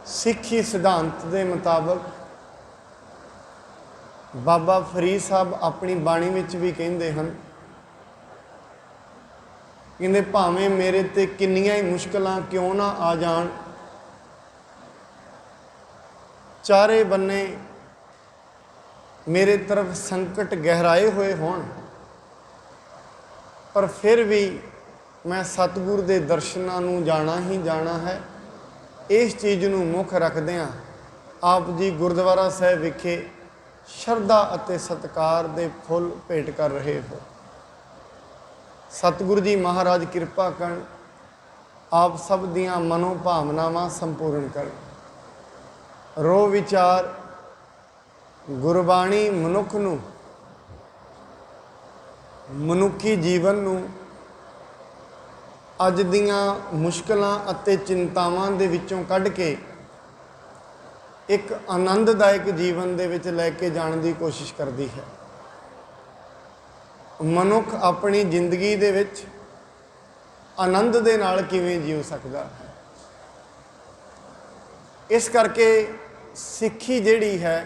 सिखी सिद्धांत के मुताबिक बाबा फरीद साहब अपनी बाणी विच भी कहते हैं, कहते भावें मेरे ते किन्नियां ही मुश्किलां क्यों ना आ जान, चारे बन्ने मेरे तरफ संकट गहराए हुए होण, पर फिर भी मैं सतगुरु के दर्शनां नूं जाना ही जाना है। इस चीज़ नूं मुख रखदिआं आप जी गुरुद्वारा साहिब विखे शरधा अते सत्कार दे फुल भेंट कर रहे हो। सतगुरु जी महाराज किरपा करन, आप सब दियां मनोभावनावां संपूर्ण करन। रो विचार गुरबाणी मनुख नूं, मनुखी जीवन नूं अज दियां मुश्किलां अते चिंतावां दे विचों कढ के एक आनंददायक जीवन दे विच लैके जाण दी कोशिश करदी है। मनुख अपनी जिंदगी दे विच आनंद दे नाल किवें जीव सकदा है। इस करके सिੱਖੀ जिहड़ी है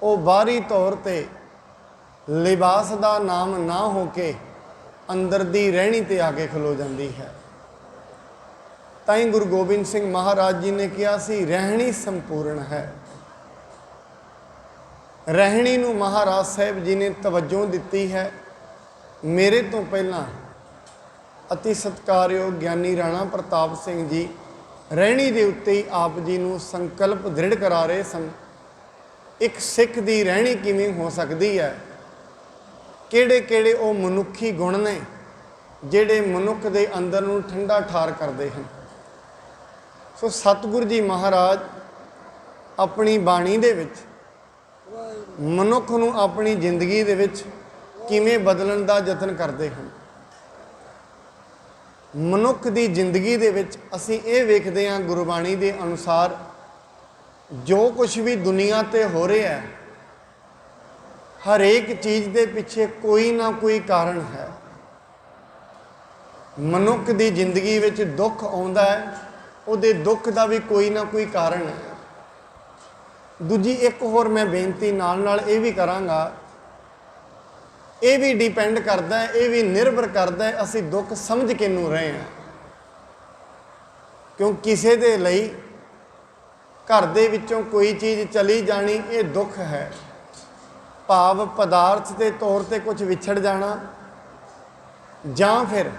वो बाहरी तौर ते लिबास दा नाम ना होके अंदर दी रहनी ते आके खलो जाती है। ताई गुरु गोबिंद सिंह महाराज जी ने कहा सी रहनी संपूर्ण है। रहनी नूं महाराज साहब जी ने तवज्जो दिती है। मेरे तो पहला अति सत्कारयोग ज्ञानी राणा प्रताप सिंह जी रहनी दे उत्ते ही आप जी नूं संकल्प दृढ़ करा रहे सन। एक सिख दी रहनी किवें हो सकती है, किहड़े किहड़े वो मनुखी गुण ने जिहड़े मनुख दे अंदर नूं ठंडा ठार करते हैं। सो सतगुरु जी महाराज अपनी बाणी दे विच मनुख नूं अपनी जिंदगी दे विच किवें बदलण दा यतन करते हैं। मनुख दी जिंदगी दे विच असीं इह वेखदे हां गुरबाणी दे अनुसार जो कुछ भी दुनिया ते हो रहा है, हर एक चीज़ के पीछे कोई ना कोई कारण है। मनुख की जिंदगी में दुख आता है, उहदे दुख का भी कोई ना कोई कारण है। दूजी एक होर मैं बेनती नाल ये भी कराँगा, ये भी डिपेंड करता है, ये भी निर्भर करता है असी दुख समझ के नूं रहे हैं। क्यों किसी के लिए घर दे विचों कोई चीज़ चली जानी ये दुख है, भाव पदार्थ के तौर पर कुछ विछड़ जाना, जां फिर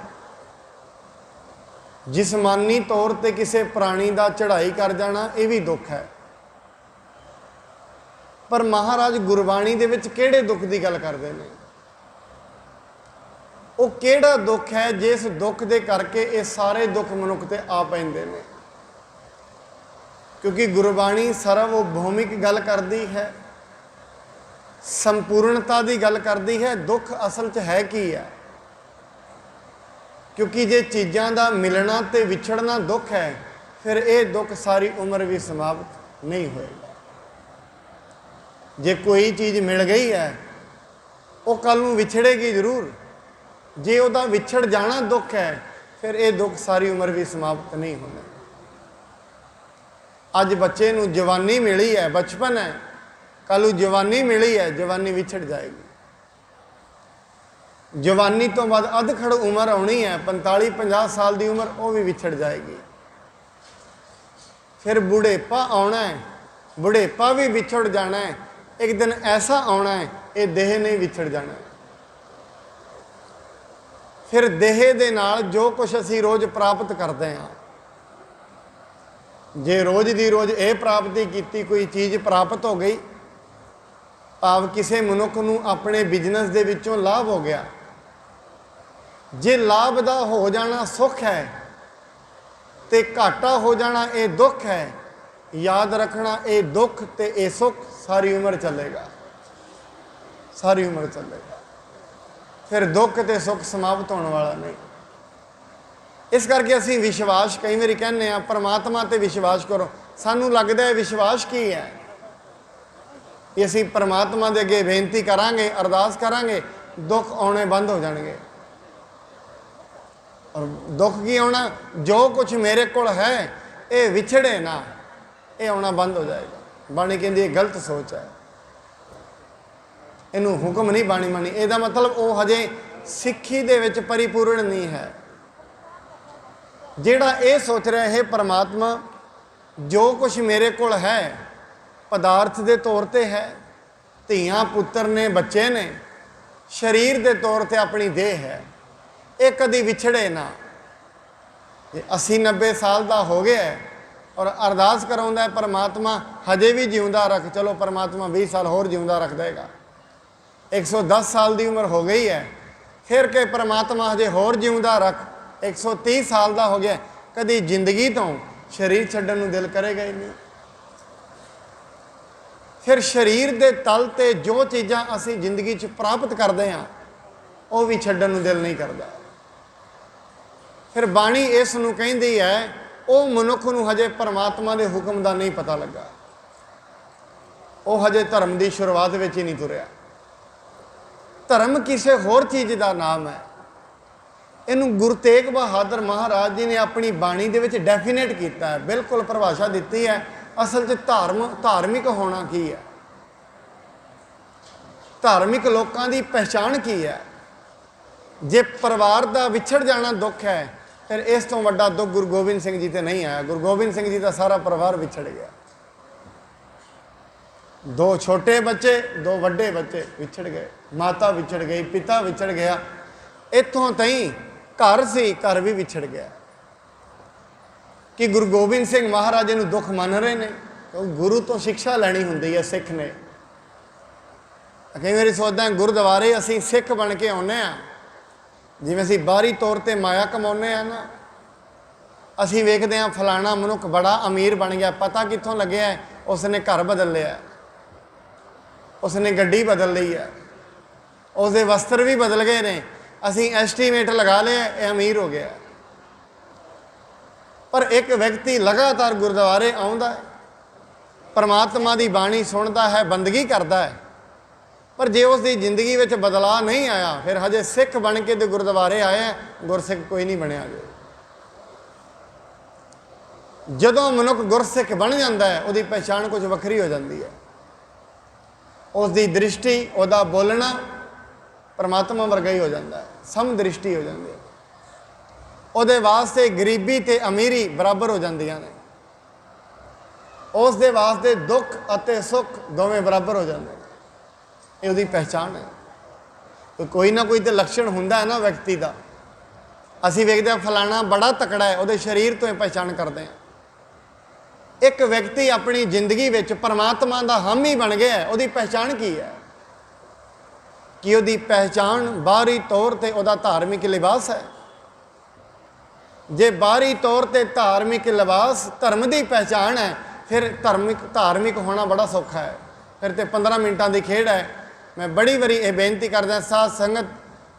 जिसमानी तौर पर किसी प्राणी का चढ़ाई कर जाना, ये भी दुख है। पर महाराज गुरबाणी दे विच किहड़े दुख की गल करते हैं? वो किहड़ा दुख है जिस दुख दे करके ये सारे दुख मनुख ते आ पैंदे ने? क्योंकि गुरबाणी सर्वभौमिक गल करती है, संपूर्णता की गल करती है। दुख असल च है की है? क्योंकि जे चीज़ों का मिलना तो विछड़ना दुख है, फिर ये दुख सारी उम्र भी समाप्त नहीं होएगा। जे कोई चीज़ मिल गई है वो कल नूं विछड़ेगी जरूर, जे उहदा विछड़ जाना दुख है फिर ये दुख सारी उम्र भी समाप्त नहीं होना। अज बच्चे नूं जवानी मिली है, बचपन है, कल जवानी मिली है, जवानी विछड़ जाएगी। जवानी तो बाद अधखड़ उम्र आनी है, 45-50 साल की उम्र, वो भी विछड़ जाएगी। फिर बुढ़ेपा आना है, बुढ़ेपा भी विछड़ जाना है। एक दिन ऐसा आना है ये देह ने विछड़ जाना है। फिर देह दे नाल जो कुछ असी रोज़ प्राप्त करते हैं, जे रोज़ दी रोज़ ये प्राप्ति की, कोई चीज़ प्राप्त हो गई, भाव किसी मनुख नूं अपने बिजनेस दे विचों लाभ हो गया, जे लाभ दा हो जाना सुख है ते घाटा हो जाना ये दुख है। याद रखना ये दुख ते ये सुख सारी उम्र चलेगा, सारी उम्र चलेगा। फिर दुख ते सुख समाप्त होने वाला नहीं। इस करके असी विश्वास कई बार कहने परमात्मा ते विश्वास करो। सानू लगता है विश्वास की है कि असी परमात्मा दे अगे बेनती करांगे, अरदास करांगे, दुख आने बंद हो जाएंगे। और दुख की आना, जो कुछ मेरे को है ये विछड़े ना, ये आना बंद हो जाएगा। बाणी कहती ये गलत सोच है, इनू हुक्म नहीं बाणी मानी। ਇਹਦਾ मतलब वो हजे सिक्खी दे विच परिपूर्ण नहीं है। ਜਿਹੜਾ ਇਹ सोच रहा है परमात्मा जो कुछ मेरे कोल है पदार्थ के तौर पर है, ਧੀਆਂ पुत्र ने बच्चे ने, शरीर के तौर पर अपनी देह है, ये कभी विछड़े ना। 80-90 साल का हो गया है और अरदास कराउंदा है परमात्मा हजे भी जिउंदा रख। चलो परमात्मा 20 साल होर जिउंदा रख देगा। 110 साल की उम्र हो गई है, फिर के परमात्मा हजे होर जिउंदा रख। 130 साल का हो गया, कभी जिंदगी तो शरीर छड्डण नूं दिल करेगा ही नहीं। फिर शरीर के तल ते जो चीज़ां असीं जिंदगी च प्राप्त करते हैं वो भी छड्डण नूं दिल नहीं करता। फिर बाणी इस नूं कहंदी है वो मनुख नूं हजे परमात्मा के हुक्म का नहीं पता लगा, वो हजे धर्म की शुरुआत विच ही नहीं तुरिया। धर्म किसी होर चीज़ का नाम है। इनू गुरु तेग बहादुर महाराज जी ने अपनी बाणी दे विच डेफिनेट किया है, बिल्कुल परिभाषा दी है। असल च धार्मिक होना की है, धार्मिक लोगों की पहचान की है। जे परिवार का विछड़ जाना दुख है, फिर इस तो वड्डा दुख गुरु गोबिंद सिंह जी ते नहीं आया। गुरु गोबिंद सिंह जी का सारा परिवार विछड़ गया। 2 छोटे बच्चे, 2 वड्डे बच्चे विछड़ गए, माता विछड़ गई, पिता विछड़ गया, इत्थों तई घर सी घर भी विछड़ गया। कि गुरु गोबिंद सिंह महाराज नूं दुख मन रहे ने, क्योंकि गुरु तो शिक्षा लैनी हुंदी है सिख ने। कई बार सोचदा गुरुद्वारे असीं सिख बन के आउने आ, जिवें असीं बाहरी तौर पर माया कमाउने आ ना, असीं वेखदे आ फलाना मनुख बड़ा अमीर बन गया, पता कित्थों लग्या है, उसने घर बदल लिया, उसने गड्डी बदल ली है, उसके वस्त्र भी बदल गए ने, असीं एस्टीमेट लगा लिया ये अमीर हो गया। पर एक व्यक्ति लगातार गुरुद्वारे आउंदा है, परमात्मा की बाणी सुनता है, बंदगी करता है, पर जे उसकी जिंदगी में बदलाव नहीं आया, फिर हजे सिख बन के तो गुरुद्वारे आए, गुरसिख कोई नहीं बनया। जदों मनुख गुरसिख बन जाता है, उसकी पहचान कुछ वक्री हो जाती है। उसकी दृष्टि, उसका बोलना परमात्मा वर्गा ही हो जाता है, सम दृष्टि हो जाती है। ਉਹਦੇ वास्ते गरीबी ते अमीरी बराबर हो जांदियां ने, उसदे वास्ते दुख अते सुख दोवें बराबर हो जाते हैं। ये उसदी पहचान है। कोई ना कोई तो लक्षण हुंदा है ना व्यक्ति का। असीं वेखदे हां फलाना बड़ा तकड़ा है, उसदे शरीर तो ही पहचान करते हैं। एक व्यक्ति अपनी जिंदगी विच परमात्मा का हामी बन गया है, उसदी पहचान की है? कि उसदी पहचान बाहरी तौर पर उसदा धार्मिक लिबास है। जे बाहरी तौर पर धार्मिक लिबास धर्म की पहचान है, फिर धार्मिक होना बड़ा सौखा है। फिर तो 15 मिनटों की खेड है। मैं बड़ी बारी ये बेनती करदा, साध संगत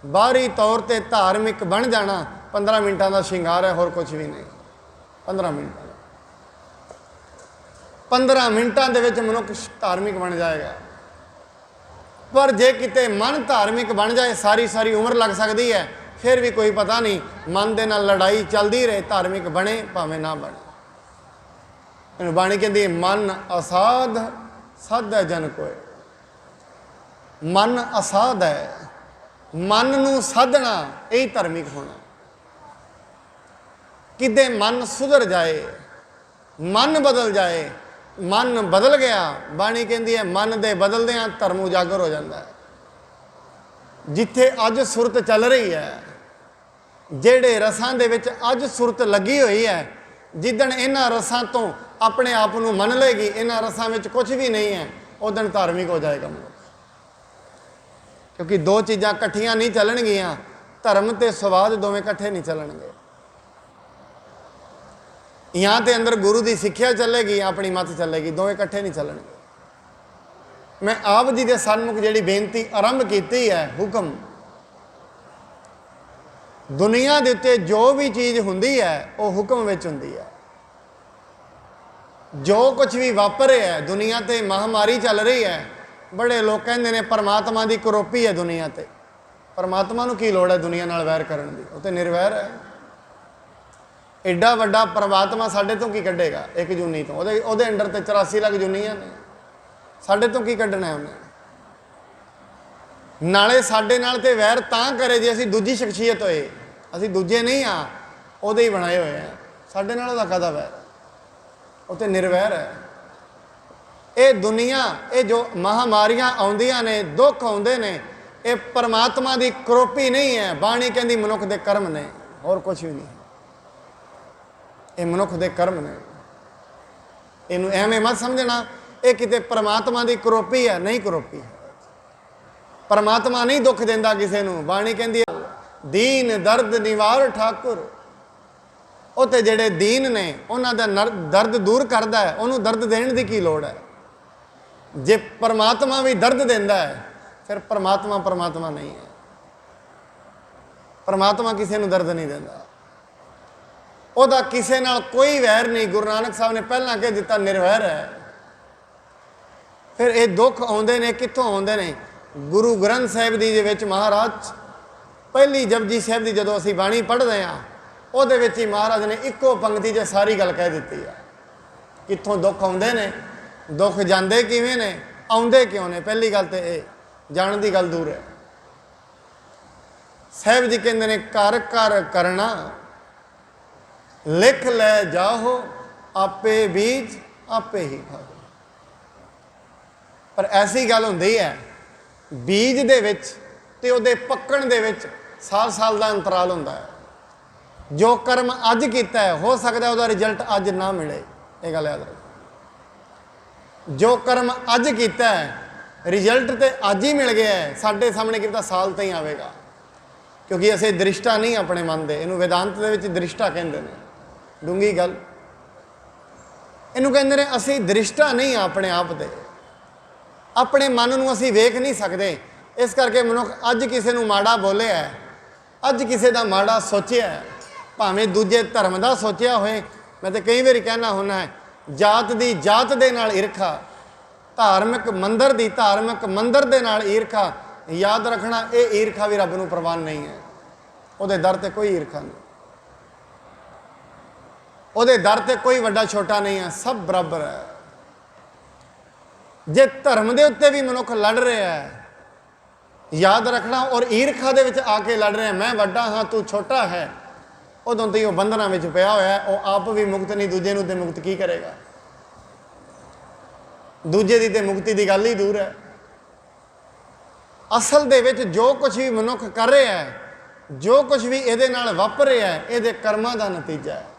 बाहरी तौर पर धार्मिक बन जाना 15 मिनटों का शिंगार है, होर कुछ भी नहीं। 15 मिनट 15 मिनटों के मनुख धार्मिक बन जाएगा। पर जे किते मन धार्मिक बन जाए, सारी सारी उम्र लग सकती है, फिर भी कोई पता नहीं, मन दे नाल लड़ाई चलती रहे, धार्मिक बने भावें ना बने। बाणी कहती मन असाध साध है जन कोय। मन असाध है, मन नूं साधना यही धार्मिक होना। किते मन सुधर जाए, मन बदल जाए, मन बदल गया, बाणी कहती है मन दे बदलदियां धर्म उजागर हो जाता है। जिथे अज सुरत चल रही है, जेड़े रसां दे विच अज सुरत लगी हुई है, जिदन इन्हां रसां तो अपने आप को मन लेगी, इन्हां रसां विच कुछ भी नहीं है, उस दिन धार्मिक हो जाएगा मनुख। क्योंकि 2 चीज़ां कट्ठियां नहीं चलणगियां, धर्म ते स्वाद दोवें कट्ठे नहीं चलणगे। यहाँ ते अंदर गुरु की सिक्ख्या चलेगी, अपनी मत चलेगी, दोवें कट्ठे नहीं चलणगे। मैं आप जी के सन्मुख जिहड़ी बेनती आरंभ की है, हुक्म दुनिया के उत्ते जो भी चीज़ हुंदी है वो हुक्म विच हुंदी है। जो कुछ भी वापर है दुनिया ते, महामारी चल रही है, बड़े लोग कहते हैं परमात्मा की करोपी है दुनिया ते। परमात्मा नूं की लोड़ है दुनिया नाल वैर करन दी, वो तो निर्वैर है। एडा वड्डा परमात्मा साढ़े तो की कढ़ेगा एक जूनी तो ਉਹਦੇ अंडर तो 84 लाख जूनियां ने साढ़े तो की कढ़ना है उन्हें नाले साढ़े नाल ते वैर तां करे जे असी दूजी शख्सियत होए असी दूजे नहीं हाँ ਉਹਦੇ ही बनाए हुए हैं साढ़े नाल दा काहदा वैर वो तो निर्वैर है ये दुनिया ये जो महामारियां आउंदियां ने दुख आउंदे ने ये परमात्मा की करोपी नहीं है बाणी कहती मनुख के कर्म ने और कुछ भी नहीं ये मनुख के कर्म ने इनू एवें मत समझना ये किते परमात्मा की करोपी है नहीं करोपी है परमात्मा नहीं दुख देंदा किसी नू बाणी कहती दीन दर्द निवार ठाकुर उत्ते जेड़े दीन ने उन्हां दा दर्द दूर करदा है उन्होंने दर्द देने की की लोड़ है जे परमात्मा भी दर्द देंदा है फिर परमात्मा परमात्मा नहीं है परमात्मा किसी नू दर्द नहीं देंदा ਉਹਦਾ ਕਿਸੇ ਨਾਲ कोई वैर नहीं गुरु नानक साहब ने पहला कह दिता निर्वैर है फिर ये दुख आउंदे ने कित्थों आउंदे ने गुरु ग्रंथ साहिब जी दे विच महाराज पहली जपजी साहिब की जदों असीं बाणी पढ़दे हां ਉਹਦੇ ਵਿੱਚ ही महाराज ने इक्को पंक्ति 'ਚ सारी गल कह दी है कित्थों दुख आउंदे ने दुख जांदे किवें ने आउंदे क्यों ने पहली गल तो ये जाण दी गल दूर है साहिब जी कहंदे ने कर कर करना लिख लै जाहो आपे बीज आपे ही खाओ पर ऐसी गल हुंदी है बीज दे विच ते उहदे पक्कण दे विच साल साल का अंतराल हुंदा है जो कर्म अज कीता है हो सकता है उसका रिजल्ट अज ना मिले ये गल याद रखो जो कर्म अज कीता है रिजल्ट तो अज ही मिल गया है साढ़े सामने कितना साल तो ही आएगा क्योंकि असे दृष्टा नहीं अपने मन दे इनू वेदांत दे विच दृष्टा कहंदे ने डूंगी गल इनू कहंदे ने असी दृष्टा नहीं अपने आप दे अपने मन नू असी वेख नहीं सकते इस करके मनुख अज किसी नू माड़ा बोले है अज किसी का माड़ा सोचिया है भावें दूजे धर्म का सोचिया होए मैं तो कई बार कहना होना है जात की जात दे नाल ईरखा धार्मिक मंदिर की धार्मिक मंदिर दे नाल ईरखा याद रखना ये ईरखा भी रब नू प्रवान नहीं है उहदे दर ते कोई ईरखा नहीं उहदे दर ते कोई वड्डा छोटा नहीं है सब बराबर है जे धर्म के उत्ते भी मनुख लड़ रहा है याद रखना और ईरखा दे विच आके लड़ रहे हैं मैं वड्डा हाँ तू छोटा है उदों तो ही वह बंधना में पिया होया है वह आप भी मुक्त नहीं दूजे नूं ते मुक्त की करेगा दूजे की तो मुक्ति की गल ही दूर है असल दे विच जो कुछ भी मनुख कर रहा है जो कुछ भी ये वापर रहा है ये कर्मां का नतीजा है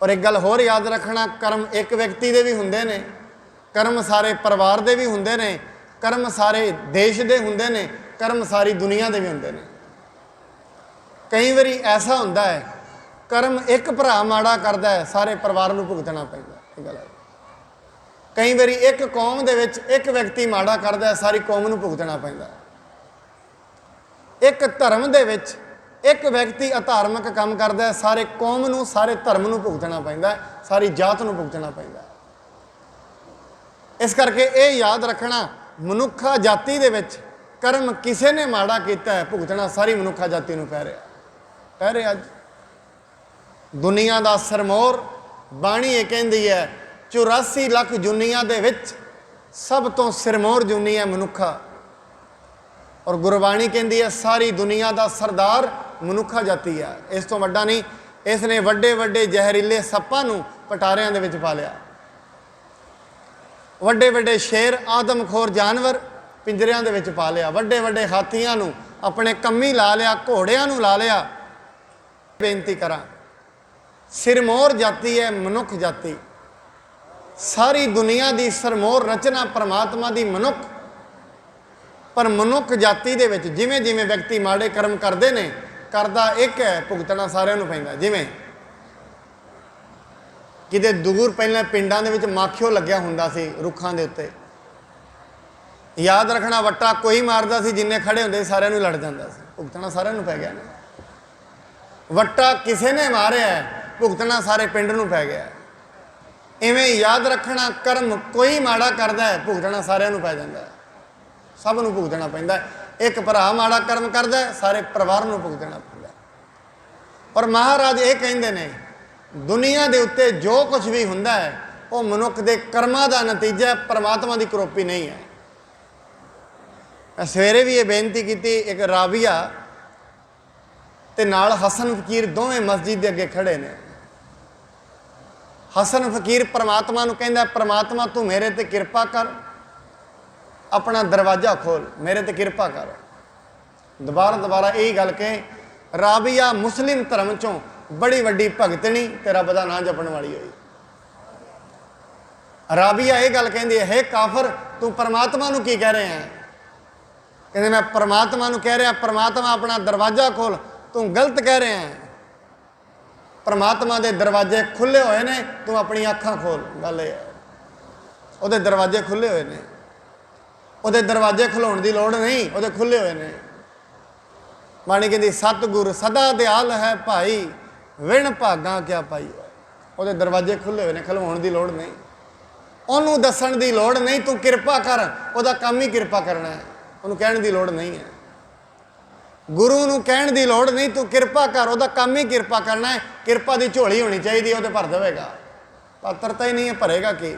और एक गल होर याद रखना कर्म एक व्यक्ति के भी हुंदे ने कर्म सारे परिवार के भी हुंदे ने कर्म सारे देश के हुंदे ने कर्म सारी दुनिया के भी हुंदे ने कई बारी ऐसा हुंदा है कर्म एक भरा माड़ा करता है सारे परिवार को भुगतना पैंदा गल है कई बारी एक कौम दे विच एक व्यक्ति माड़ा करता है सारी कौम को भुगतना पैंदा एक धर्म दे विच एक व्यक्ति अधार्मिक काम करता है सारे कौम को सारे धर्म को भुगतना पैंदा सारी जात को भुगतना पैंदा इस करके ये याद रखना मनुखा जाति दे विच कर्म किसी ने माड़ा किया है भुगतना सारी मनुखा जाति को पै रहा अज दुनिया का सरमोर बाणी ये कहती है 84 लाख जुनिया दे विच सब तो सिरमौर जुनी है मनुखा और गुरबाणी कहती है सारी दुनिया का सरदार मनुखा जाति है इस तो वड्डा नहीं इसने वड्डे वड्डे जहरीले सप्पां नूं पटारियां दे विच पा लिया वड्डे वड्डे शेर आदमखोर जानवर पिंजरियां दे विच पा लिया वड्डे वड्डे हाथियां नूं अपने कम्मी ला लिया घोड़ियां नूं ला लिया बेनती करा सिरमौर जाति है मनुख जाति सारी दुनिया की सरमौर रचना परमात्मा की मनुख पर मनुख जाति दे विच जिवें जिवें व्यक्ति माड़े कर्म करते हैं करता एक है भुगतना सारिਆਂ ਨੂੰ पैंदा जिवें किते दूर पहले पिंडां दे विच माखियो लग्या हुंदा सी रुखां दे उत्ते याद रखना वट्टा कोई मारदा सी जिन्ने खड़े हुंदे सारिਆਂ ਨੂੰ लड़ जांदा सी भुगतना सारिਆਂ ਨੂੰ पै गया ने वट्टा किसी ने मारिया है भुगतना सारे पिंड नूं पै गया इवें याद रखना कर्म कोई माड़ा करता है भुगतना सारिਆਂ ਨੂੰ पै जांदा है सब नूं भुगतना पैंदा है एक भरा माड़ा कर्म करता है सारे परिवार नूं भुगतना पैंदा और महाराज ये कहते ने दुनिया के उत्ते जो कुछ भी हुंदा है वो मनुख के कर्मां का नतीजा है, परमात्मा की करोपी नहीं है। सवेरे भी ये बेनती की, एक राबिया ते नाल हसन फकीर दोवें मस्जिद के अगे खड़े ने। हसन फकीर परमात्मा नूं कहंदा, परमात्मा तू मेरे ते किरपा कर, अपना दरवाजा खोल, मेरे ते किरपा कर। दोबारा दोबारा यही गल कहे। राबिया मुस्लिम धर्म चों बड़ी वड्डी भगतनी ते रब दा नाम जपण वाली हुई। राबिया ये गल कहंदी है, हे काफर तू परमात्मा नूं की कह रहे हैं? कहते मैं परमात्मा नूं कह रहा, परमात्मा अपना दरवाजा खोल, तू गलत कह रहे हैं। परमात्मा के दरवाजे खुले हुए ने, तू अपनी अखां खोल। गल ये उहदे दरवाजे खुले हुए ने, उहदे दरवाजे खुलाउण दी लोड़ नहीं, उहदे खुले हुए ने। बाणी कहती सतगुर सदा दयाल है भाई, विण भागा क्या पाई। उहदे दरवाजे खुले हुए ने, खुलवाउण दी लोड़ नहीं, उन्होंने दसन की लोड़ नहीं। तू किरपा कर, वह काम ही किरपा करना है, उन्होंने कहने की लोड़ नहीं है। गुरु नूं कहण की लोड़ नहीं, तू किरपा कर, वह काम ही किरपा करना है। किरपा की झोली होनी चाहिए, वो तो भर देगा। पात्रता ही नहीं है, भरेगा कि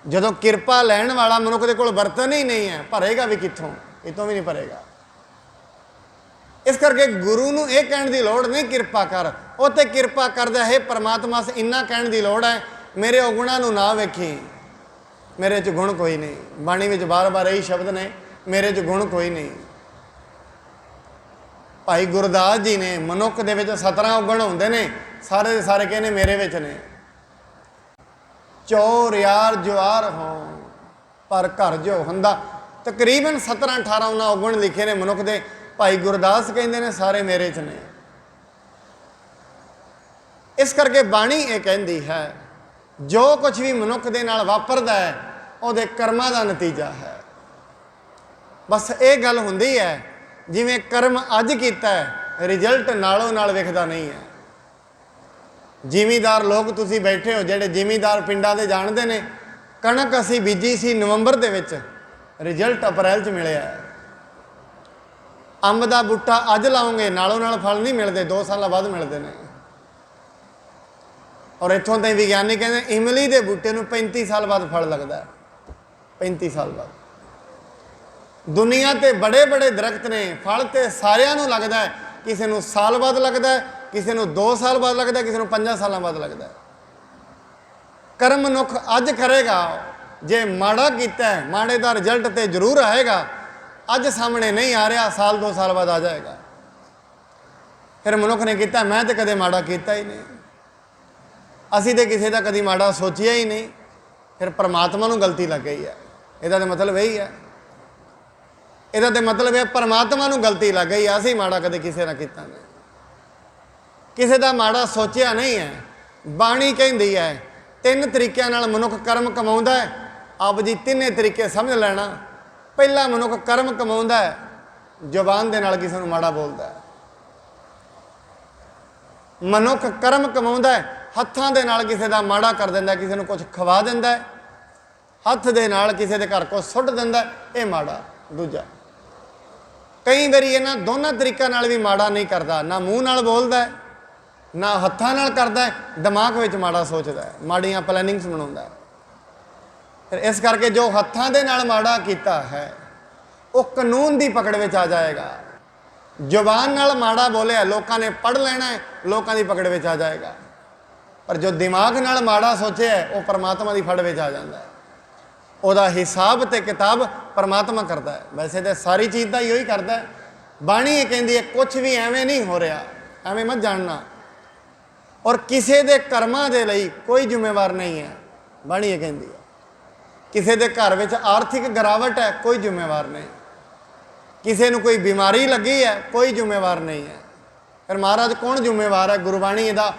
जदों किरपा लैण वाला मनुख दे कोल बर्तन ही नहीं है, भरेगा भी कित्थों? इतों भी नहीं भरेगा। इस करके गुरु नूं यह कहण की लोड़ नहीं किरपा कर, वो तो किरपा करदा है परमात्मा से। इन्ना कहण की लोड़ है, मेरे अवगुणों नूं ना वेखी, मेरे च गुण कोई नहीं। बाणी विच बार बार यही शब्द ने, मेरे च गुण कोई नहीं। भाई गुरदास जी ने मनुख दे विच 17 गुण हुंदे ने, सारे दे सारे कहने मेरे विच ने। चोर यार जुआर हो पर घर जो हुंदा, तकरीबन 17-18 उन्हां गुण लिखे ने मनुख दे। भाई गुरदास कहंदे ने सारे मेरे च ने। इस करके बाणी ये कहंदी है, जो कुछ भी मनुख दे नाल वापरदा है उहदे कर्मां दा नतीजा है। बस ये गल हुंदी है, जिवें कर्म अज कीता है रिजल्ट नालों नाल विखदा नहीं है। जिमीदार लोग तुसीं बैठे हो, जिहड़े जिमीदार पिंडां दे जाणदे ने, कणक असीं बीजी सी नवंबर दे विच, रिजल्ट अप्रैल च मिलिया है। अंब दा बूटा अज लाओगे नालों नाल फल नहीं मिलते, 2 साल बाद मिलते हैं। और इत्थों तक विग्यानी कहते इमली के बूटे नूं 35 साल बाद फल लगता है, 35 साल बाद। दुनिया ते बड़े बड़े दरख्त ने, फल तो सारिਆਂ ਨੂੰ लगता है, किसी ਨੂੰ साल बाद लगता है, किसी ਨੂੰ 2 साल बाद लगता है, किसी ਨੂੰ 5 साल बाद लगता है। कर्म मनुख अज करेगा, जे माड़ा कीता है माड़े का रिजल्ट तो जरूर आएगा। अज सामने नहीं आ रहा, साल 2 साल बाद आ जाएगा। फिर मनुख ने किया, मैं तो कदे माड़ा किया ही नहीं, असी तो किसी का कभी माड़ा सोचिया ही नहीं। फिर परमात्मा नूं गलती लग गई है। इहदा तो मतलब यही है, इहदा तो मतलब है परमात्मा नूं गलती लग गई। असी माड़ा कदे किसी ना किता नहीं, किसी का माड़ा सोचिया नहीं है। बाणी कहती है 3 तरीकों नाल मनुख कर्म कमाउंदा है। आप जी 3 तरीके समझ लेना। पहला मनुख कर्म कमाउंदा है, जुबान दे नाल किसी नूं माड़ा बोलदा है। मनुख कर्म कमाउंदा है, हत्थां दे नाल किसी का माड़ा कर दिंदा, किसी नूं कुछ खवा दिंदा है, हत्थ दे नाल किसी दे घर को सुੱਟ दिंदा, ये माड़ा। दूजा कई बारी इन्हां दोनों तरीकों नाल भी माड़ा नहीं करता, ना मूँह नाल बोलदा है, ना हत्थां नाल करदा है, दिमाग विच माड़ा सोचदा है, माड़ियां प्लैनिंग्स बनाउंदा है। फिर इस करके जो हत्थां दे नाल माड़ा कीता है वो कानून की पकड़ विच आ जाएगा। जुबान नाल माड़ा बोलिया, लोगों ने पढ़ लेना है, लोगों की पकड़ विच आ जाएगा। पर जो दिमाग नाल माड़ा सोचे है वो परमात्मा की फड़ विच आ जाता है। ਉਹਦਾ हिसाब तो किताब परमात्मा करता है। वैसे तो सारी चीज़ का ही करता है। बाणी ये कहती है कुछ भी एवें नहीं हो रहा, एवें मत जानना। और किसी के कर्मां दे लई कोई जिम्मेवार नहीं है। बाणी ये कहती है किसी के घर में आर्थिक गिरावट है, कोई जिम्मेवार नहीं। किसी को कोई बीमारी लगी है, कोई जिम्मेवार नहीं है। फिर महाराज कौन जिम्मेवार है? गुरबाणी इहदा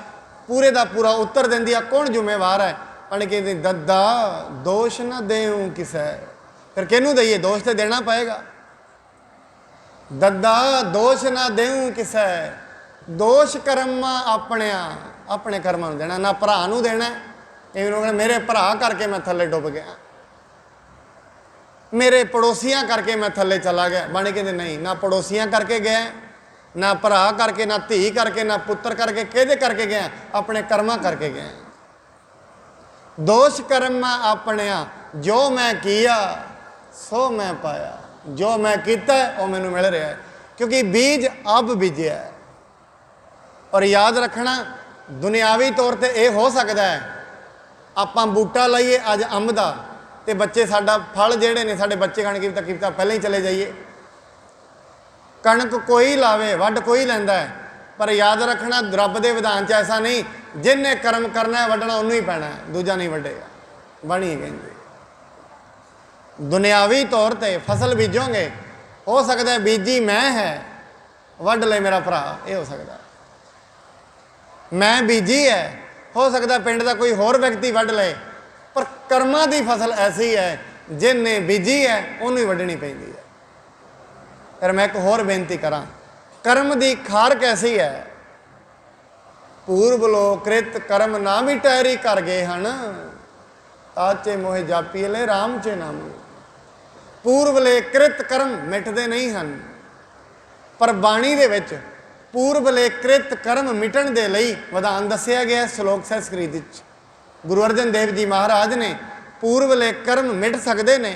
पूरे का पूरा उत्तर देंदी है, कौन जिम्मेवार है? पानी कहते दद्दा दोष ना देऊं किसे। फिर किनू दईए? दोष तो देना पएगा। दद्दा दोष ना देऊं किसे, दोष कर्मा अपने अपने कर्मां नूं देना, ना भरा नूं देना। कई लोग मेरे भरा करके मैं थले डुब गया, मेरे पड़ोसियां करके मैं थले चला गया। बाणी कहते नहीं, ना पड़ोसियां करके गया, ना भरा करके, ना धी करके, ना पुत्र करके, किहदे करके गया? अपने कर्मां करके गया। दोष कर्म अपनिया, जो मैं किया सो मैं पाया। जो मैं किया वो मैनू मिल रहा है, क्योंकि बीज अब बीजिया है। और याद रखना, दुनियावी तौर पर यह हो सकता है आपां बूटा लाइए अज अंब दा ते बच्चे साडा फल जिहड़े ने साडे बच्चे खाण की किता पहले ही चले जाइए। कणक कोई लावे वढ कोई लैंदा है, पर याद रखना रब दे विधान च ऐसा नहीं, जिन्हें कर्म करना है वढना उन्होंने ही पैना है, दूजा नहीं वढेगा। बणी कहंदी दुनियावी तौर पर फसल बीजोगे, हो सकता है बीजी मैं है, वढ ले मेरा भरा, ये हो सकता है। मैं बीजी है, हो सकता पिंड का कोई होर व्यक्ति वढ ले, पर कर्मां की फसल ऐसी है जिन्हें बीजी है उन्होंने ही वढनी पैंदी है। फिर मैं एक होर बेनती करा, कर्म की खार कैसी है? पूर्व लो कृत कर्म ना मिटैरी कर गए हन, ताचे मोहे जापी ले राम चे नाम। पूर्वले कृत कर्म मिटते नहीं हैं, पर बाणी दे विच पूर्वले कृत कर्म मिटण दे लई विधान दस्सिया गया। श्लोक संस्कृत गुरु अर्जन देव जी महाराज ने पूर्वले कर्म मिट सकते ने,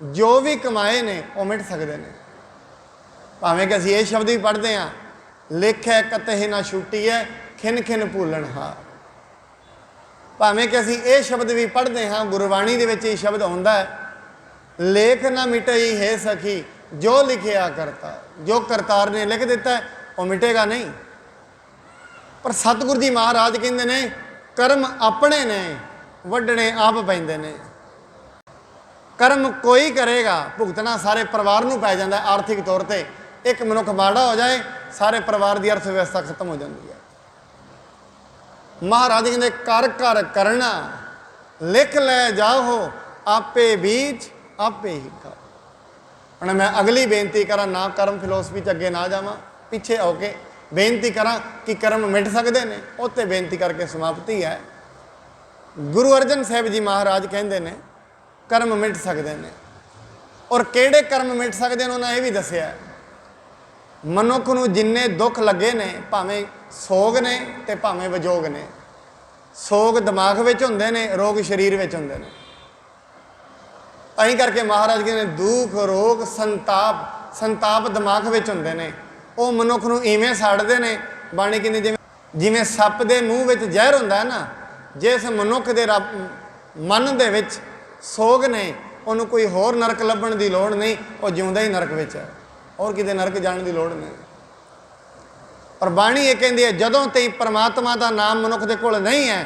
जो भी कमाए ने वो मिट सकते हैं। भावें कि असीं ये शब्द भी पढ़ते हैं, लेखै कतहि ना छुट्टी है खिन खिन भूलन हार। भावें कि असीं ये शब्द भी पढ़ते हैं, गुरबाणी दे विच ये शब्द आउंदा है, लेख ना मिटई है सखी जो लिखिया करता। जो करतार ने लिख दिता है वो मिटेगा नहीं। पर सतगुरु जी महाराज कहते ने कर्म अपने ने, वढने आप पैंदे ने। कर्म कोई करेगा, भुगतना सारे परिवार नूं पै जांदा है। आर्थिक तौर पर एक मनुख माड़ा हो जाए, सारे परिवार की अर्थ व्यवस्था खत्म हो जाती है। महाराज कहते कर कर करना, लिख लै जाओ आपे बीज आपे ही खाओ। ਹੁਣ मैं अगली बेनती करा, ना कर्म फिलोसफी च अगे ना जावां, पिछे आके बेनती करा कि कर्म मिट सकते हैं, उत्ते बेनती करके समाप्ति है। गुरु अर्जन साहब जी महाराज कहते हैं कर्म मिट सकते हैं, और किहड़े कर्म मिट सकते हैं उन्होंने ये भी दसिया। मनुख नूं जिन्ने दुख लगे ने, भावें सोग ने ते भावें विजोग ने। सोग दिमाग विच हुंदे ने, रोग शरीर विच हुंदे ने। अं करके महाराज कहते दुख रोग संताप, संताप दिमाग विच हुंदे ने, वो मनुख नूं इवें साड़दे ने। बाणी कहंदी जिवें जिवें सप दे मूँह विच जहर हुंदा है ना, जिस मनुख दे मन दे विच सोग ने, उन्होंने कोई होर नरक लभण की लोड़ नहीं, वो जिउंदा ही नरक विच है, और किते नरक जाने की लोड़ नहीं। पर बाणी ये कहती है जदों तई परमात्मा का नाम मनुख दे कोल नहीं है,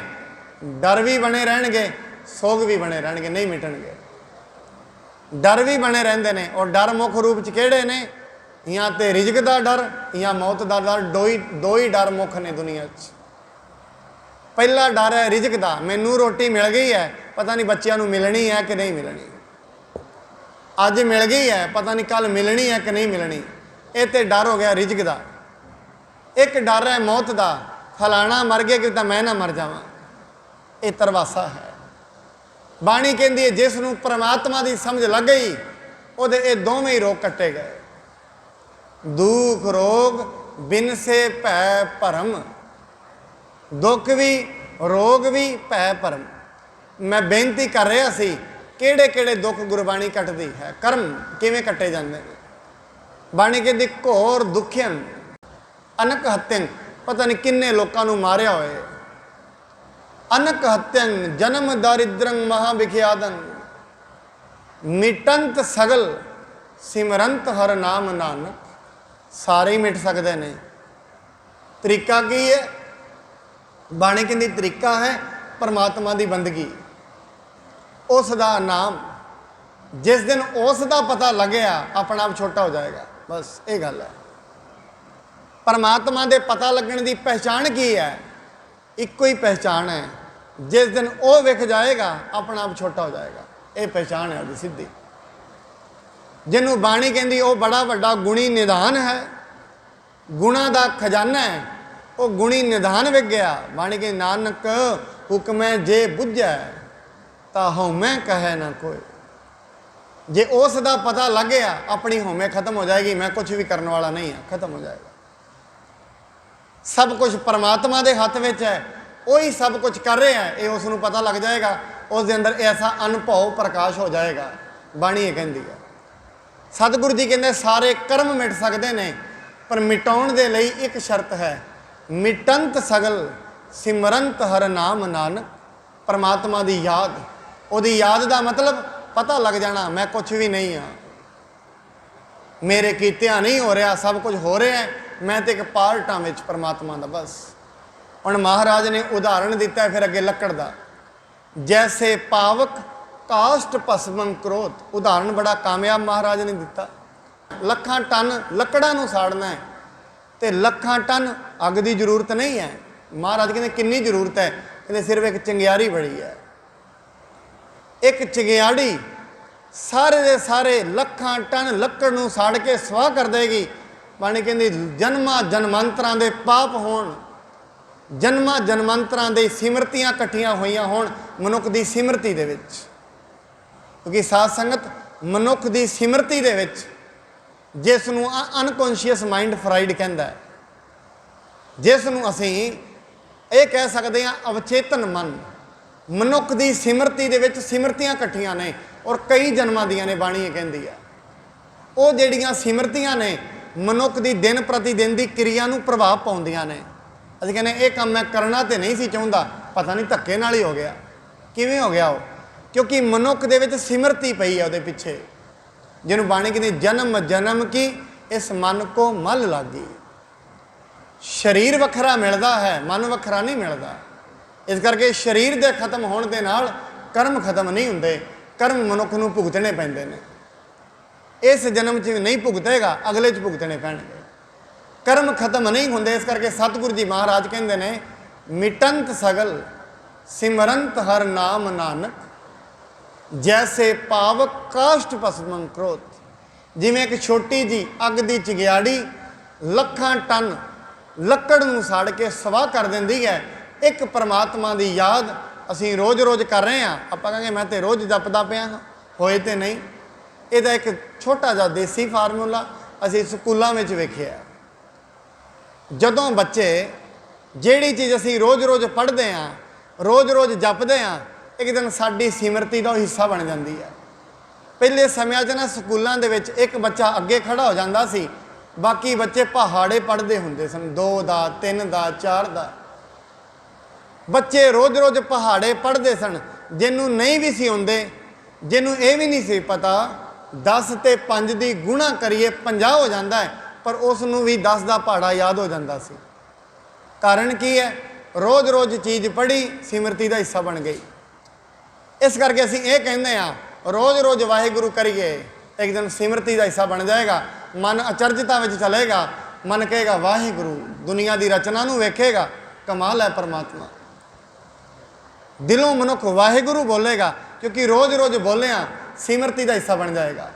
डर भी बने रहणगे, सोग भी बने रहणगे, नहीं मिटणगे। डर भी बने रहंदे ने, और डर मुख रूप च किहड़े ने? या तो रिजक का डर या मौत का डर। दो ही डर मुख ने दुनिया च। पहला डर है रिजक का, मैनू रोटी मिल गई है, पता नहीं बच्चों को मिलनी है कि नहीं मिलनी, अज मिल गई है पता नहीं कल मिलनी है कि नहीं मिलनी, ये तो डर हो गया रिजक का। एक डर है मौत का, फलाना मर गया कि मैं ना मर जावां, ये तरवासा है। बाणी कहती है जिसनों परमात्मा की समझ लग गई, वो दोवें ही रोग कट्टे गए। दुख रोग बिन से भै भरम, दुख भी रोग भी भै भरम। मैं बेनती कर रहा सी किहड़े किहड़े दुख गुरबाणी कटदी है, कर्म किवें कट्टे जांदे ने। बाणी कहती घोर दुखियन अनक हत्यन, पता नहीं किन्ने लोगों को मारिया होए। अनक हत्यन जन्म दारिद्रं महाविख्यादन, मिटंत सगल सिमरंत हर नाम नानक। सारे ही मिट सकते हैं। तरीका की है? बाणी कहती तरीका है परमात्मा की बंदगी, उसका नाम। जिस दिन उसका पता लगे अपना आप छोटा हो जाएगा, बस ये गल है। परमात्मा के पता लगने की पहचान की है? इको ही पहचान है, जिस दिन वो विख जाएगा अपना आप छोटा हो जाएगा। ये पहचान है उसकी सीधी, जिन्हों बाणी कहती वो बड़ा वड्डा गुणी निधान है, गुणा का खजाना है, वो गुणी निधान विक गया। बाणी कहती नानक हुक्मै जे बुझै ता हौमै कहे ना कोई। जे उसका पता लग गया अपनी हौमै खत्म हो जाएगी, मैं कुछ भी करने वाला नहीं है, खत्म हो जाएगा। सब कुछ परमात्मा के हथ में है, वही सब कुछ कर रहे हैं, ये उसनों पता लग जाएगा। उसके अंदर ऐसा अनुभव प्रकाश हो जाएगा। बाणी ये कहती है, सतगुरु जी कहते सारे कर्म मिट सकते हैं, पर मिटाउण दे लई एक शर्त है, मिटंत सगल सिमरंत हर नाम नानक। परमात्मा की याद, उहदी याद का मतलब पता लग जाना मैं कुछ भी नहीं हाँ, मेरे कीतिया नहीं हो रहा, सब कुछ हो रहा है, मैं तो एक पार्ट हाँ विच परमात्मा का। बस हुण महाराज ने उदाहरण दिता है फिर अगे लकड़ का, जैसे पावक काष्ट भस्मं क्रोध। उदाहरण बड़ा कामयाब महाराज ने दिता। लखां टन लकड़ा नूं साड़ना है तो लखां टन अग की जरूरत नहीं है। महाराज कहते कितनी जरूरत है, कहते सिर्फ एक चिंगियाड़ी बड़ी है। एक चिंगियाड़ी सारे दे सारे लखां टन लकड़ नूं साड़ के स्वाह कर देगी। बाणी कहती जन्मां जन्मांतरां दे पाप होण, जन्मां जन्मांतरां दे सिमरतियां कट्ठियां होईयां होण मनुख दी सिमरती दे विच। क्योंकि साध संगत मनुख दी सिमरती दे विच जिस नूं अनकॉन्शियस माइंड फ्राइड कहंदा है, जिस नूं असीं ये कह सकते हैं अवचेतन मन, मनुख दी सिमरती दे विच सिमरतियां कट्ठियां ने और कई जन्मां दियां ने। बाणी ये कहंदी है वो जिहड़ियां सिमरतियां ने मनुख दी दिन प्रति दिन दी क्रिया नूं प्रभाव पाउंदियां ने। असीं कहने ये काम मैं करना तो नहीं सी चाहुंदा, पता नहीं धक्के नाल ही हो गया। किवें हो गया वो? क्योंकि मनुख दे विच सिमरती पई है उहदे पिछे, जिन्हों बाणी कहती जन्म जन्म की इस मन को मल लागी। शरीर वखरा मिलता है, मन वखरा नहीं मिलता। इस करके शरीर के खत्म होने के नाल कर्म खत्म नहीं होंगे, कर्म मनुख नूं भुगतने पैंदे ने। इस जन्म च नहीं भुगतेगा, अगले च भुगतने पैणगे। कर्म खत्म नहीं होंगे। इस करके सतगुरु जी महाराज कहते हैं मिटंत सगल सिमरंत हर नाम नानक, जैसे पावक काष्ट भस्मं क्रोध। जिमें एक छोटी जी अग की चिंगियाड़ी लखां टन लकड़ नूं साड़ के स्वाह कर देंदी है। एक परमात्मा की याद असीं रोज़ रोज़ कर रहे हैं। आपां कहांगे मैं तो रोज़ जपदा पिया हाँ, होए तो नहीं। ਇਹਦਾ एक छोटा जिहा देसी फार्मूला असीं स्कूलों में वेखिआ। जदों बच्चे जिहड़ी चीज़ असीं रोज़ रोज़ पढ़ते हैं, रोज़ रोज़ जपते हैं, एक दिन साडी सिमरती का हिस्सा बन जाती है। पहले समय च ना स्कूलों के विच एक बच्चा अगे खड़ा हो जाता सी, बाकी बच्चे पहाड़े पढ़ते होंदे सन, 2 दा 3 दा 4 दा। बच्चे रोज़ रोज़ पहाड़े पढ़ते सन। जिन्हों नहीं भी सी आउंदे, जिन्हों ये भी नहीं सी पता 10 ते 5 की गुणा करिए 50 हो जाता है, पर उसनों भी 10 का पहाड़ा याद हो जाता सी। कारण की है? रोज़ रोज़ चीज़ पढ़ी, सिमरती का हिस्सा बन गई। इस करके असीं ये कहते हैं रोज़ रोज़ वाहिगुरू करिए, एक दिन सिमरती का हिस्सा बन जाएगा। मन अचरजता में चलेगा, मन कहेगा वाहिगुरू, दुनिया की रचना नूं वेखेगा, कमाल है परमात्मा। दिलों मनुख वाहिगुरू बोलेगा, क्योंकि रोज़ रोज़ बोलिया सिमरती का हिस्सा बन जाएगा।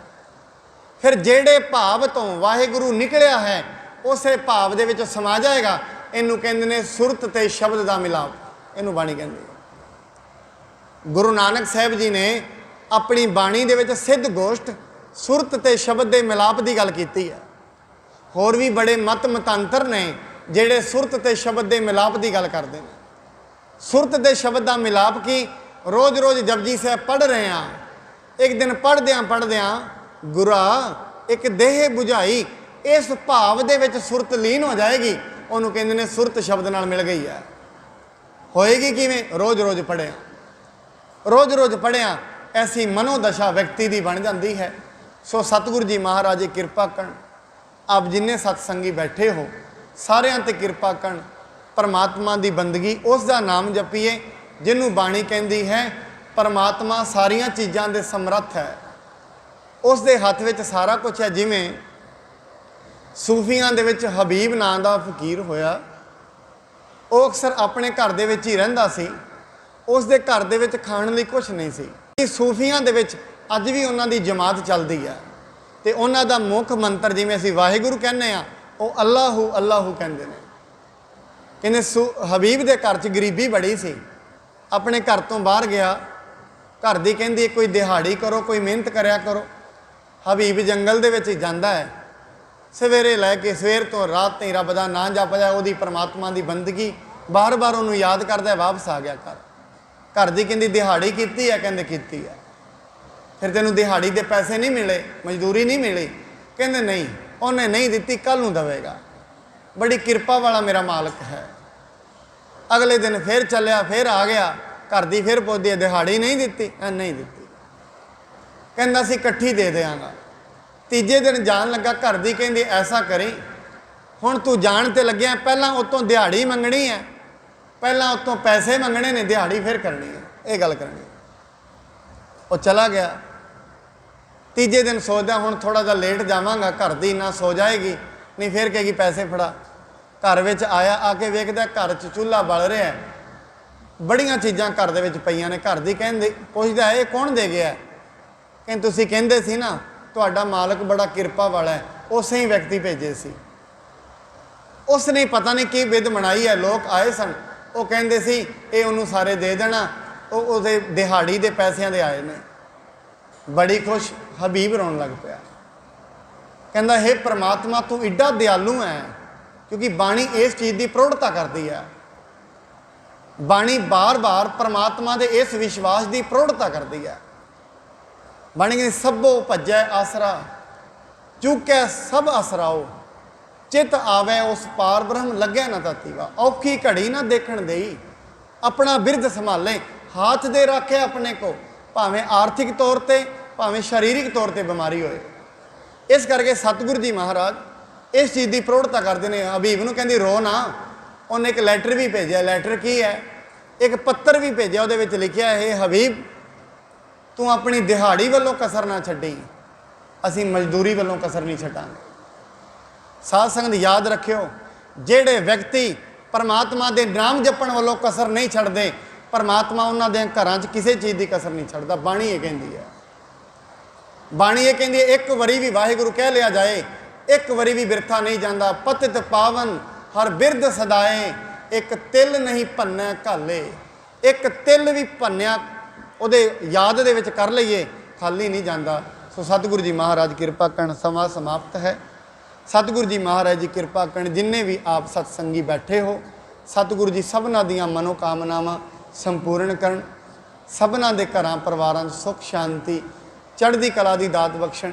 फिर जेड़े भाव तो वाहिगुरू निकलिया है उस भाव दे विच समा जाएगा। इनू कहते हैं सुरत ते शब्द का मिलाप, इनू बाणी कहते हैं। गुरु नानक साहब जी ने अपनी बाणी दे विच सिद्ध गोष्ठ सुरत ते शब्द के मिलाप की गल की है। होर भी बड़े मत मतांतर ने जेड़े सुरत ते शब्द के मिलाप की गल करते हैं। सुरत के शब्द का मिलाप की रोज़ रोज़ जपजी साहब पढ़ रहे हैं, एक दिन पढ़द्या गुरा एक देह बुझाई, इस भाव दे विच सुरत लीन हो जाएगी। उन्होंने कहते हैं सुरत शब्द नाल मिल गई है। होएगी किवें? रोज़ रोज़ पढ़िया, रोज़ रोज़ पढ़िया ऐसी मनोदशा व्यक्ति की बन जाती है। सो सतगुरु जी महाराज जी किरपा करन, आप जिन्ने सत्संगी बैठे हो सारियां ते किरपा करन। परमात्मा की बंदगी उसका नाम जपीए जिन्हों बाणी कहती है परमात्मा सारिया चीज़ों के समर्थ है, उसके हाथ में सारा कुछ है। जिमें सूफियां दे विच हबीब नाम का फकीर होया, वो अक्सर अपने घर दे विच ही रहिंदा सी, उसके घर दे विच खाण लई कुछ नहीं सी। सूफियां दे विच अज भी उन्हां दी जमात चलती है, तो उन्हां दा मुख मंत्र जिमें असीं वाहिगुरू कहने आ, वो अल्लाहू अल्लाहू कहते हैं। कहते हबीब के घर च गरीबी बड़ी सी, अपने घर तो बाहर गया, घर दी कहती कोई दिहाड़ी करो, कोई मेहनत करया करो। हबीब जंगल दे विच जांदा है, सवेरे लैके सवेर तो रात तक रब का नाम जपदा, वो परमात्मा की बंदगी बार बार उन्होंने याद करता, वापस आ गया घर की कहती दिहाड़ी की है, कहते की है, फिर तेनों दिहाड़ी के पैसे नहीं मिले, मजदूरी नहीं मिली, कहते नहीं उन्हें नहीं दी, कल नूं देगा, बड़ी किरपा वाला मेरा मालक है। अगले दिन फिर चलिया, फिर आ गया घर की, फिर पुछदी दिहाड़ी नहीं दी, नहीं दी, कहता सी इकट्ठी दे देंगा। तीजे दिन जान लगा घर की कहती ऐसा करी हुण तू जान ते लग्या, पहला उत्तों दिहाड़ी मंगनी है, पहला उत्तों पैसे मंगने ने, दिहाड़ी फिर करनी है, ये गल करनी। वो चला गया। तीजे दिन सोचदा हुण थोड़ा जा लेट जावांगा, घर दी ना सो जाएगी, नहीं फिर कहेगी पैसे फड़ा। घर विच आया, आके वेखदा घर च चूल्हा बल रहा है, बड़ियां चीज़ां घर दे विच पईयां ने। घर दी कहंदे पुछदा ये कौन दे गया? कहंदे तुसीं कहंदे सी ना तुहाडा मालक बड़ा किरपा वाला है, उसे ही व्यक्ति भेजे सी, उसने पता नहीं की विध बनाई है। लोग आए सन, वो कहंदे सी ये उन्होंने सारे दे देना, वो दिहाड़ी के पैसों के आए ने। बड़ी खुश, हबीब रोन लग पिया, कहंदा हे परमात्मा तू एडा दयालु है, क्योंकि बाणी इस चीज़ की प्रौढ़ता करती है। बाणी बार बार परमात्मा के इस विश्वास की प्रौढ़ता करती है। बाणी कहती सबो भजै आसरा, चूकै सब आसराओ, चित आवे उस पार ब्रह्म लगे ना तातीवा। औखी घड़ी ना देखण देई, अपना बिरद संभाले, हाथ दे रखे अपने को, भावें आर्थिक तौर पर भावें शारीरिक तौर पर बीमारी होए। इस करके सतगुरु जी महाराज इस चीज़ की प्रौढ़ता करते हैं। हबीब नूं कहंदी रो ना, उन्हें एक लैटर भी भेजा। लैटर की है? एक पत्र भी भेजा, उहदे विच लिखिया है हबीब तू अपनी दिहाड़ी वालों कसर ना छड्डी, असीं मजदूरी वालों कसर नहीं छड्डांगे। साध संगत याद रखियो, जेड़े व्यक्ति परमात्मा के नाम जपण वालों कसर नहीं छड्डदे, परमात्मा उन्हां दे घरां च किसी चीज़ की कसर नहीं छड्डदा। बाणी ये कहंदी है, बाणी ये कहंदी है एक वारी भी वाहिगुरू कह लिया जाए, एक वारी भी बिरथा नहीं जाता। पतित पावन हर बिरद सदाए, एक तिल नहीं भन्नै घाले। एक तिल भी भन्निया ਉਹਦੇ याद ਦੇ ਵਿੱਚ कर ਲਈਏ, खाली नहीं जाता। सो सतगुरु जी महाराज कृपा करन। समा समाप्त है। सतगुरु जी महाराज जी कृपा करन। जिन्ने भी आप सत्संगी बैठे हो, सतगुरु जी सबना दियां मनोकामनावां संपूर्ण करन, सबना दे घरां परिवारां 'ਚ सुख शांति चढ़दी कला दी दात बख्शण।